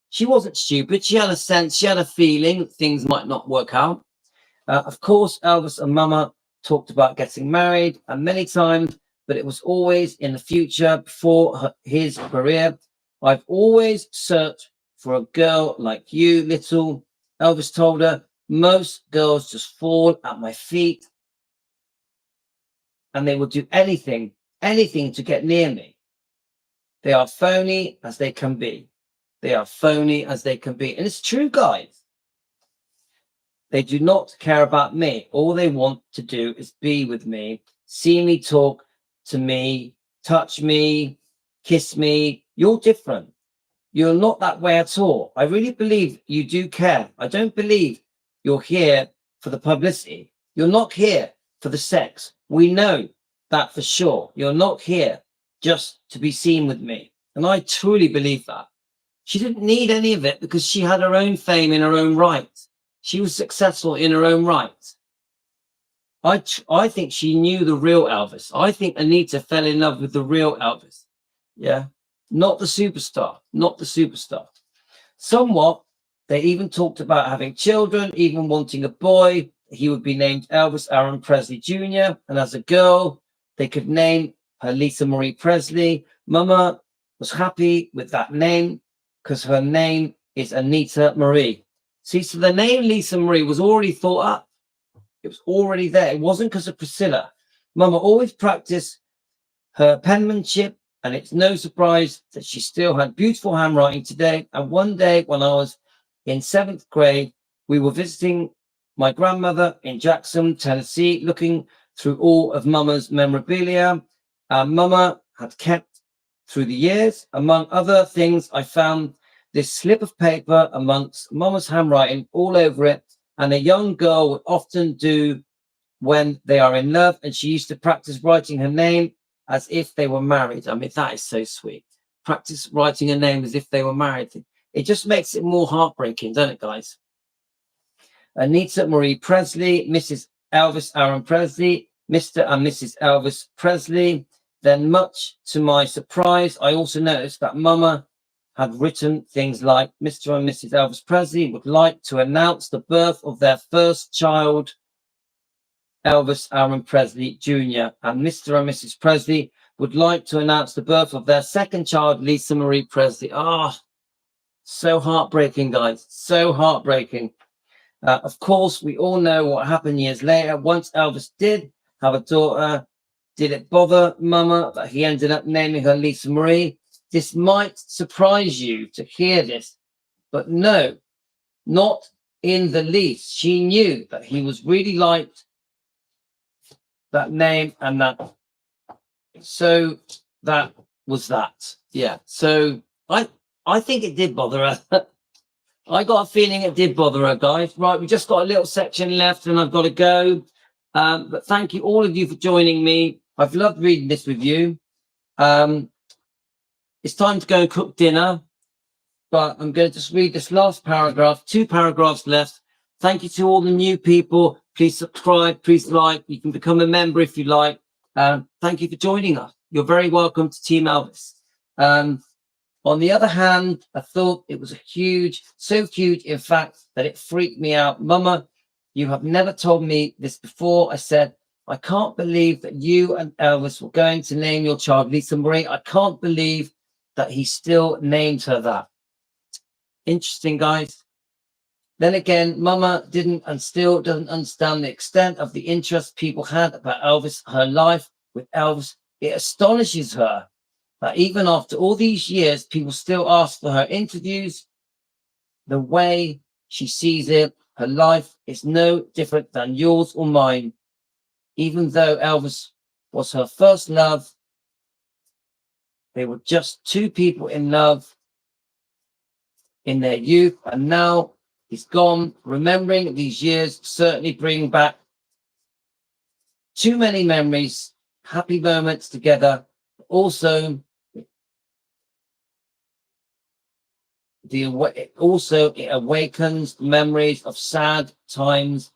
She wasn't stupid. She had a sense, she had a feeling that things might not work out. Of course, Elvis and Mama talked about getting married and many times, but it was always in the future before his career. I've always searched for a girl like you, little, Elvis told her. Most girls just fall at my feet and they will do anything to get near me. They are phony as they can be. They are phony as they can be. And it's true, guys. They do not care about me. All they want to do is be with me, see me, talk to me, touch me, kiss me. You're different. You're not that way at all. I really believe you do care. I don't believe you're here for the publicity. You're not here for the sex. We know that for sure. You're not here just to be seen with me. And I truly believe that. She didn't need any of it because she had her own fame in her own right. She was successful in her own right. I think she knew the real Elvis. I think Anita fell in love with the real Elvis. Yeah. Not the superstar. Not the superstar. Somewhat, they even talked about having children, even wanting a boy. He would be named Elvis Aaron Presley Jr. And as a girl, they could name her Lisa Marie Presley. Mama was happy with that name because her name is Anita Marie. See, so the name Lisa Marie was already thought up. It was already there. It wasn't because of Priscilla. Mama always practiced her penmanship, and it's no surprise that she still had beautiful handwriting today. And one day when I was in 7th grade, we were visiting my grandmother in Jackson, Tennessee, looking through all of Mama's memorabilia. Mama had kept through the years. Among other things, I found this slip of paper amongst Mama's handwriting all over it, and a young girl would often do when they are in love, and she used to practice writing her name as if they were married. I mean, that is so sweet. Practice writing her name as if they were married. It just makes it more heartbreaking, doesn't it, guys? Anita Marie Presley, Mrs. Elvis Aaron Presley, Mr. and Mrs. Elvis Presley. Then, much to my surprise, I also noticed that Mama had written things like Mr. and Mrs. Elvis Presley would like to announce the birth of their first child, Elvis Aaron Presley Jr., and Mr. and Mrs. Presley would like to announce the birth of their second child, Lisa Marie Presley. So heartbreaking, guys. So heartbreaking. Of course, we all know what happened years later. Once Elvis did have a daughter, did it bother Mama that he ended up naming her Lisa Marie? This might surprise you to hear this, but no, not in the least. She knew that he was really liked that name, and that. So that was that. Yeah. So I think it did bother her. I got a feeling it did bother her, guys. Right, we just got a little section left and I've got to go. But thank you, all of you, for joining me. I've loved reading this with you. It's time to go and cook dinner, but I'm going to just read this last paragraph, 2 paragraphs left. Thank you to all the new people. Please subscribe, please like. You can become a member if you like. Thank you for joining us. You're very welcome to Team Elvis. On the other hand, I thought it was so huge, in fact, that it freaked me out. Mama, you have never told me this before. I said, I can't believe that you and Elvis were going to name your child Lisa Marie. I can't believe that he still named her that. Interesting, guys. Then again, Mama didn't and still doesn't understand the extent of the interest people had about Elvis, her life with Elvis. It astonishes her that even after all these years, people still ask for her interviews. The way she sees it, her life is no different than yours or mine. Even though Elvis was her first love, they were just 2 people in love in their youth, and now he's gone. Remembering these years certainly bring back too many memories, happy moments together. Also, it awakens memories of sad times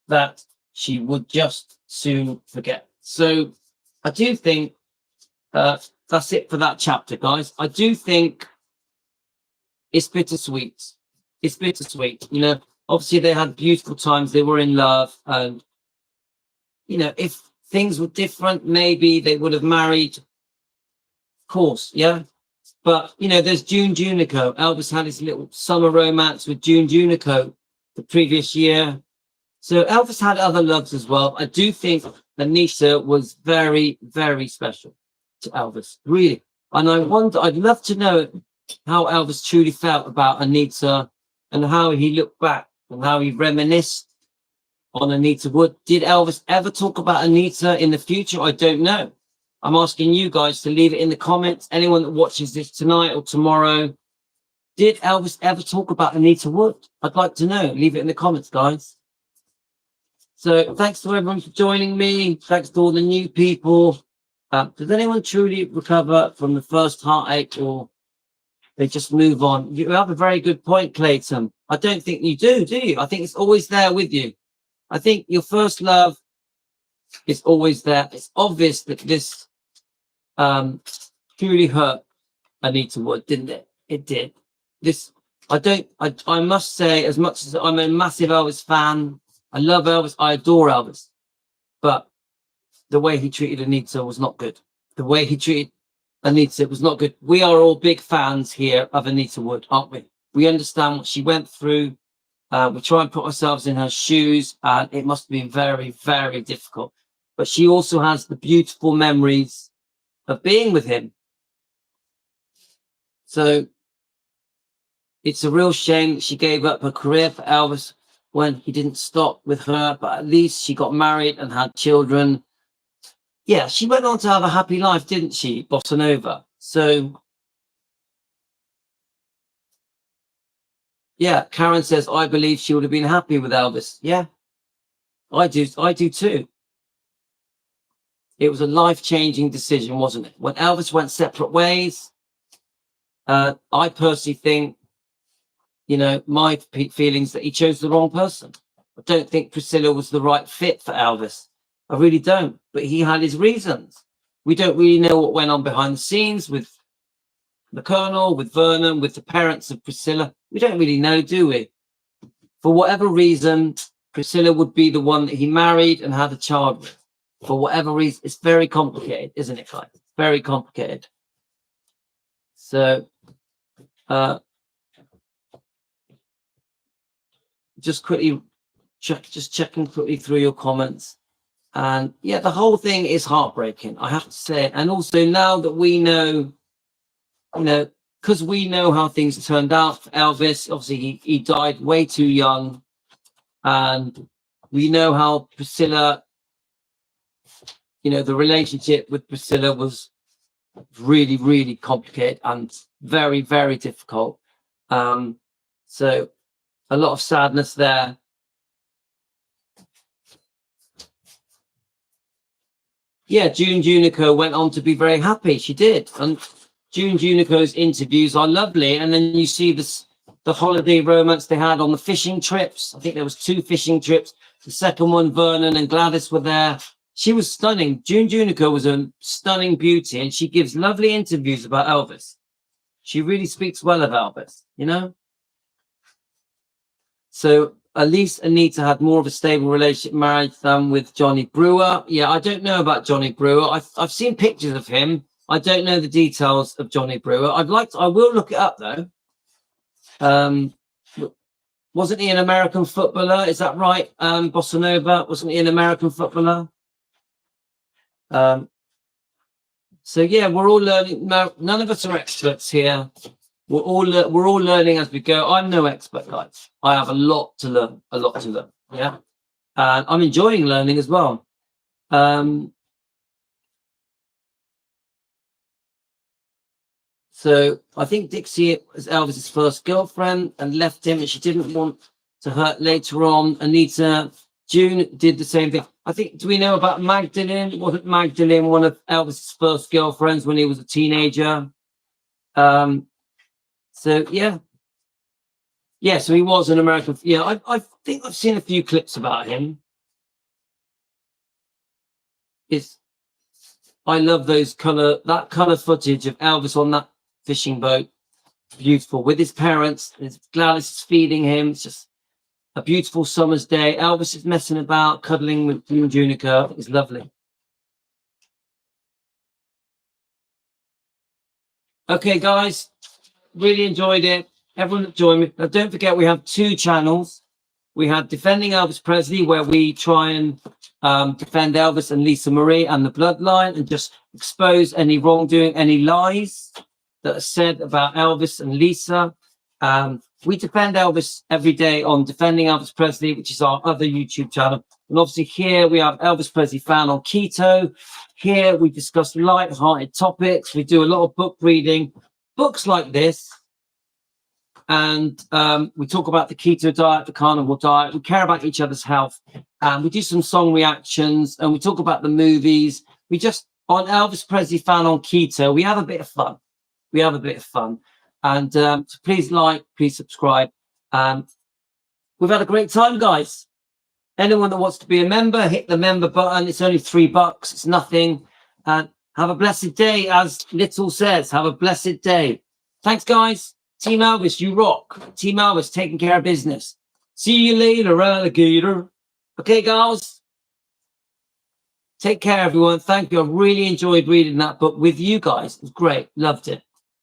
that she would just soon forget. So I do think that's it for that chapter, guys. I do think it's bittersweet. It's bittersweet. You know, obviously they had beautiful times. They were in love. And, you know, if things were different, maybe they would have married. Of course, yeah. But, you know, there's June Junico. Elvis had his little summer romance with June Junico the previous year. So Elvis had other loves as well. I do think Anita was very, very special to Elvis, really. And I'd love to know how Elvis truly felt about Anita and how he looked back and how he reminisced on Anita Wood. Did Elvis ever talk about Anita in the future? I don't know. I'm asking you guys to leave it in the comments. Anyone that watches this tonight or tomorrow, did Elvis ever talk about Anita Wood? I'd like to know. Leave it in the comments, guys. So thanks to everyone for joining me. Thanks to all the new people. Does anyone truly recover from the first heartache, or they just move on? You have a very good point, Clayton. I don't think you do you? I think it's always there with you. I think your first love is always there. It's obvious that this truly hurt Anita Wood, didn't it? It did. I must say, as much as I'm a massive Elvis fan, I love Elvis, I adore Elvis, but the way he treated Anita was not good. The way he treated Anita was not good. We are all big fans here of Anita Wood, aren't we? We understand what she went through. We try and put ourselves in her shoes, and it must have been very, very difficult. But she also has the beautiful memories of being with him. So it's a real shame that she gave up her career for Elvis when he didn't stop with her, but at least she got married and had children. Yeah, she went on to have a happy life, didn't she? Bossa Nova. So, yeah, Karen says, I believe she would have been happy with Elvis. Yeah, I do too. It was a life-changing decision, wasn't it? When Elvis went separate ways, I personally think, you know, my feelings that he chose the wrong person. I don't think Priscilla was the right fit for Elvis. I really don't. But he had his reasons. We don't really know what went on behind the scenes with the Colonel, with Vernon, with the parents of Priscilla. We don't really know, do we? For whatever reason, Priscilla would be the one that he married and had a child with. For whatever reason, it's very complicated, isn't it, guys? It's very complicated. So, just quickly, just checking quickly through your comments. And yeah, the whole thing is heartbreaking, I have to say. And also now that we know, because we know how things turned out for Elvis, obviously he died way too young. And we know how Priscilla, the relationship with Priscilla was really, really complicated and very, very difficult. So a lot of sadness there. Yeah, June Junico went on to be very happy. She did. And June Junico's interviews are lovely. And then you see the holiday romance they had on the fishing trips. I think there was 2 fishing trips. The second one, Vernon and Gladys were there. She was stunning. June Junico was a stunning beauty, and she gives lovely interviews about Elvis. She really speaks well of Elvis, So at least Anita had more of a stable relationship marriage than with Johnny Brewer. Yeah, I don't know about Johnny Brewer. I've seen pictures of him. I don't know the details of Johnny Brewer. I will look it up though. Wasn't he an American footballer? Is that right? Bossa Nova, wasn't he an American footballer? So yeah, we're all learning. No, none of us are experts here. We're all learning as we go. I'm no expert, guys. I have a lot to learn. Yeah, and I'm enjoying learning as well. So I think Dixie was Elvis's first girlfriend and left him, and she didn't want to hurt later on. Anita, June did the same thing. I think, do we know about Magdalene? Wasn't Magdalene one of Elvis's first girlfriends when he was a teenager? So yeah. Yeah, so he was an American. Yeah, I think I've seen a few clips about him. I love that color footage of Elvis on that fishing boat. Beautiful, with his parents. Gladys is feeding him. It's just a beautiful summer's day. Elvis is messing about, cuddling with June Junico. It's lovely. Okay, guys, really enjoyed it. Everyone join me. Now, don't forget, we have 2 channels. We have Defending Elvis Presley, where we try and defend Elvis and Lisa Marie and the bloodline, and just expose any wrongdoing, any lies that are said about Elvis and Lisa. We defend Elvis every day on Defending Elvis Presley, which is our other YouTube channel. And obviously here we have Elvis Presley Fan on Keto. Here we discuss light-hearted topics. We do a lot of book reading, books like this. And we talk about the keto diet, the carnivore diet. We care about each other's health. We do some song reactions, and we talk about the movies. We just, on Elvis Presley Fan on Keto, we have a bit of fun. And so please like, please subscribe. We've had a great time, guys. Anyone that wants to be a member, hit the member button. It's only $3. It's nothing. And have a blessed day, as Little says. Have a blessed day. Thanks, guys. Team Elvis, you rock. Team Elvis, taking care of business. See you later, alligator. Okay, guys. Take care, everyone. Thank you. I really enjoyed reading that book with you guys. It was great. Loved it.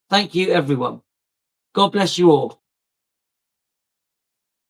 Thank you, everyone. God bless you all.